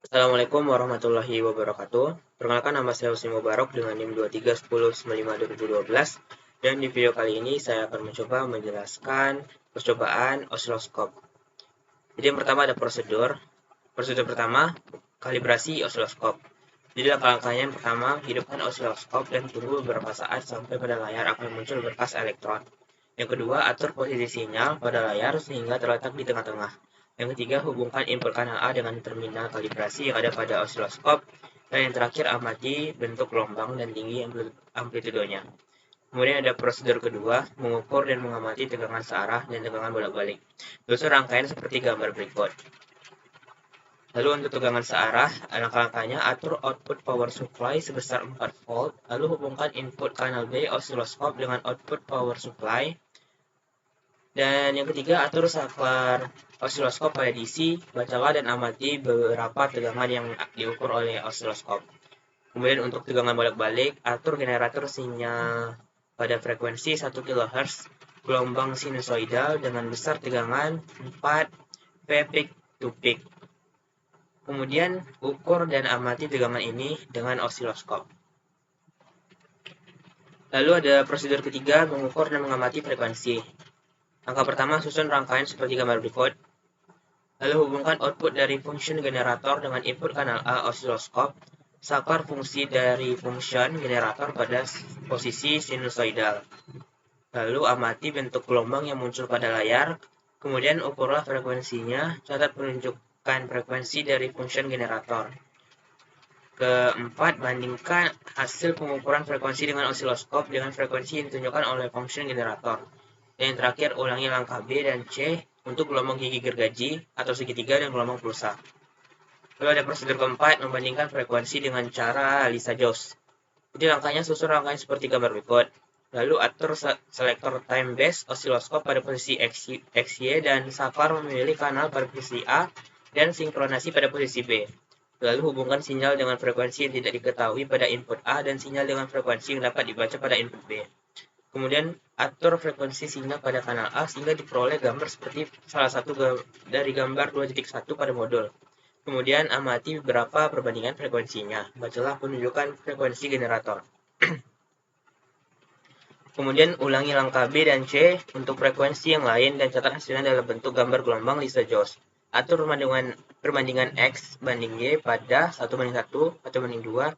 Assalamualaikum warahmatullahi wabarakatuh. Perkenalkan, nama saya Husni Mubarak dengan NIM 2310952012. Dan di video kali ini saya akan mencoba menjelaskan percobaan osiloskop. Jadi yang pertama ada prosedur. Prosedur pertama, kalibrasi osiloskop. Jadi langkah-langkahnya yang pertama, hidupkan osiloskop dan tunggu beberapa saat sampai pada layar akan muncul berkas elektron. Yang kedua, atur posisi sinyal pada layar sehingga terletak di tengah-tengah. Yang ketiga, hubungkan input kanal A dengan terminal kalibrasi yang ada pada osiloskop. Dan yang terakhir, amati bentuk gelombang dan tinggi amplitudenya. Kemudian ada prosedur kedua, mengukur dan mengamati tegangan searah dan tegangan bolak-balik. Susun rangkaian seperti gambar berikut. Lalu untuk tegangan searah, langkah-langkahnya atur output power supply sebesar 4 volt, lalu hubungkan input kanal B osiloskop dengan output power supply. Dan yang ketiga, atur saklar osiloskop pada DC, bacalah dan amati beberapa tegangan yang diukur oleh osiloskop. Kemudian untuk tegangan bolak-balik, atur generator sinyal pada frekuensi 1 kHz, gelombang sinusoidal dengan besar tegangan 4 V peak to peak. Kemudian ukur dan amati tegangan ini dengan osiloskop. Lalu ada prosedur ketiga, mengukur dan mengamati frekuensi. Langkah pertama, susun rangkaian seperti gambar berikut. Lalu hubungkan output dari function generator dengan input kanal A osiloskop. Saklar fungsi dari function generator pada posisi sinusoidal. Lalu amati bentuk gelombang yang muncul pada layar. Kemudian ukurlah frekuensinya, catat penunjukan frekuensi dari function generator. Keempat, bandingkan hasil pengukuran frekuensi dengan osiloskop dengan frekuensi yang ditunjukkan oleh function generator. Dan yang terakhir, ulangi langkah B dan C untuk gelombang gigi gergaji atau segitiga dan gelombang pulsa. Lalu ada prosedur keempat, membandingkan frekuensi dengan cara Lisa-Jones. Jadi langkahnya susun rangkaian seperti gambar berikut. Lalu atur selektor time base osiloskop pada posisi XY dan saklar memilih kanal pada posisi A dan sinkronasi pada posisi B. Lalu hubungkan sinyal dengan frekuensi yang tidak diketahui pada input A dan sinyal dengan frekuensi yang dapat dibaca pada input B. Kemudian atur frekuensi sinyal pada kanal A sehingga diperoleh gambar seperti salah satu dari gambar 2.1 pada modul. Kemudian amati beberapa perbandingan frekuensinya. Bacalah penunjukan frekuensi generator. Kemudian ulangi langkah B dan C untuk frekuensi yang lain dan catat hasilnya dalam bentuk gambar gelombang Lisa-Jones. Atur perbandingan X banding Y pada 1:1, 1:2, 1:3,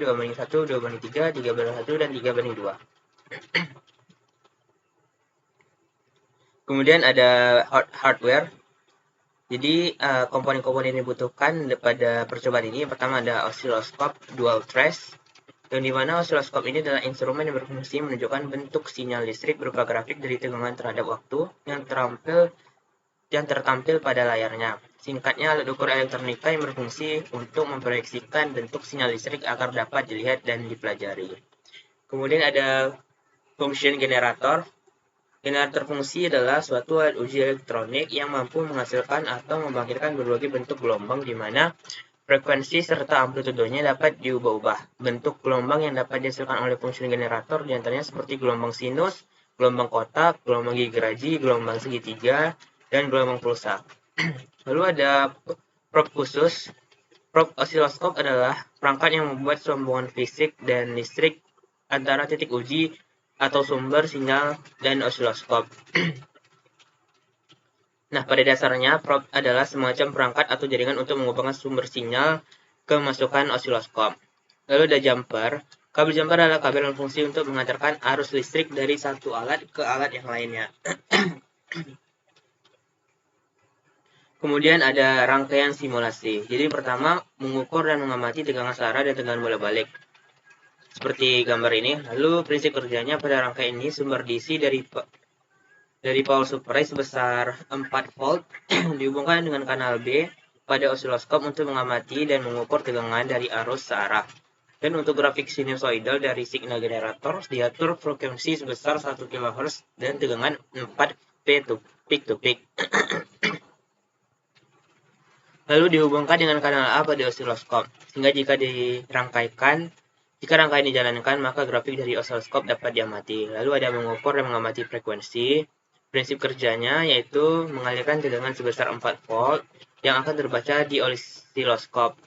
2:1, 2:3, 3:1, dan 3:2. Kemudian ada hardware. Jadi komponen-komponen yang dibutuhkan pada percobaan ini, pertama ada osiloskop dual trace, yang dimana osiloskop ini adalah instrumen yang berfungsi menunjukkan bentuk sinyal listrik berupa grafik dari tegangan terhadap waktu yang tertampil pada layarnya. Singkatnya, alat ukur elektronika yang berfungsi untuk memproyeksikan bentuk sinyal listrik agar dapat dilihat dan dipelajari. Kemudian ada function generator. Generator fungsi adalah suatu alat uji elektronik yang mampu menghasilkan atau membangkitkan berbagai bentuk gelombang di mana frekuensi serta amplitudenya dapat diubah-ubah. Bentuk gelombang yang dapat dihasilkan oleh fungsi generator diantaranya seperti gelombang sinus, gelombang kotak, gelombang gigi gergaji, gelombang segitiga, dan gelombang pulsa. Lalu ada probe khusus. Probe osiloskop adalah perangkat yang membuat sambungan fisik dan listrik antara titik uji atau sumber sinyal dan osiloskop. Nah, pada dasarnya probe adalah semacam perangkat atau jaringan untuk menghubungkan sumber sinyal ke masukan osiloskop. Lalu ada jumper. Kabel jumper adalah kabel yang berfungsi untuk mengantarkan arus listrik dari satu alat ke alat yang lainnya. Kemudian ada rangkaian simulasi. Jadi pertama, mengukur dan mengamati tegangan searah dan tegangan bolak-balik. Seperti gambar ini. Lalu prinsip kerjanya pada rangkaian ini sumber DC dari power supply sebesar 4 volt dihubungkan dengan kanal B pada osiloskop untuk mengamati dan mengukur tegangan dari arus searah. Dan untuk grafik sinusoidal dari signal generator diatur frekuensi sebesar 1 kHz dan tegangan 4 V peak to peak. Lalu dihubungkan dengan kanal A pada osiloskop, sehingga jika rangkaian dijalankan, maka grafik dari osiloskop dapat diamati. Lalu ada mengukur dan mengamati frekuensi. Prinsip kerjanya yaitu mengalirkan tegangan sebesar 4 volt yang akan terbaca di osiloskop.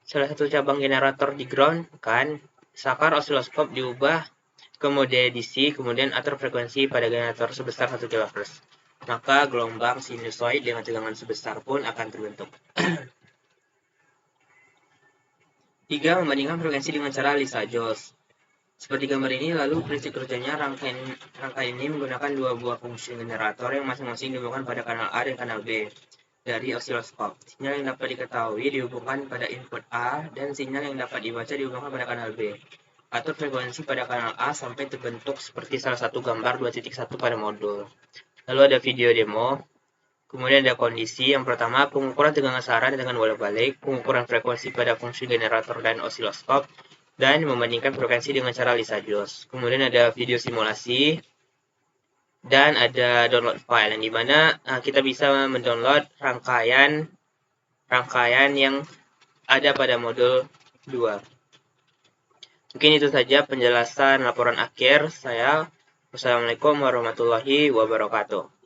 Salah satu cabang generator di ground kan, sakar osiloskop diubah ke mode DC, kemudian atur frekuensi pada generator sebesar 1 kHz. Maka gelombang sinusoid dengan tegangan sebesar pun akan terbentuk. 3. Membandingkan frekuensi dengan cara Lissajous. Seperti gambar ini, lalu prinsip kerjanya rangkaian ini menggunakan dua buah fungsi generator yang masing-masing dihubungkan pada kanal A dan kanal B dari osiloskop. Sinyal yang dapat diketahui dihubungkan pada input A dan sinyal yang dapat dibaca dihubungkan pada kanal B. Atur frekuensi pada kanal A sampai terbentuk seperti salah satu gambar 2.1 pada modul. Lalu ada video demo. Kemudian ada kondisi. Yang pertama, pengukuran tegangan saran dengan bolak-balik, pengukuran frekuensi pada fungsi generator dan osiloskop, dan membandingkan frekuensi dengan cara Lissajous. Kemudian ada video simulasi, dan ada download file, yang dimana kita bisa mendownload rangkaian yang ada pada modul 2. Mungkin itu saja penjelasan laporan akhir saya. Wassalamualaikum warahmatullahi wabarakatuh.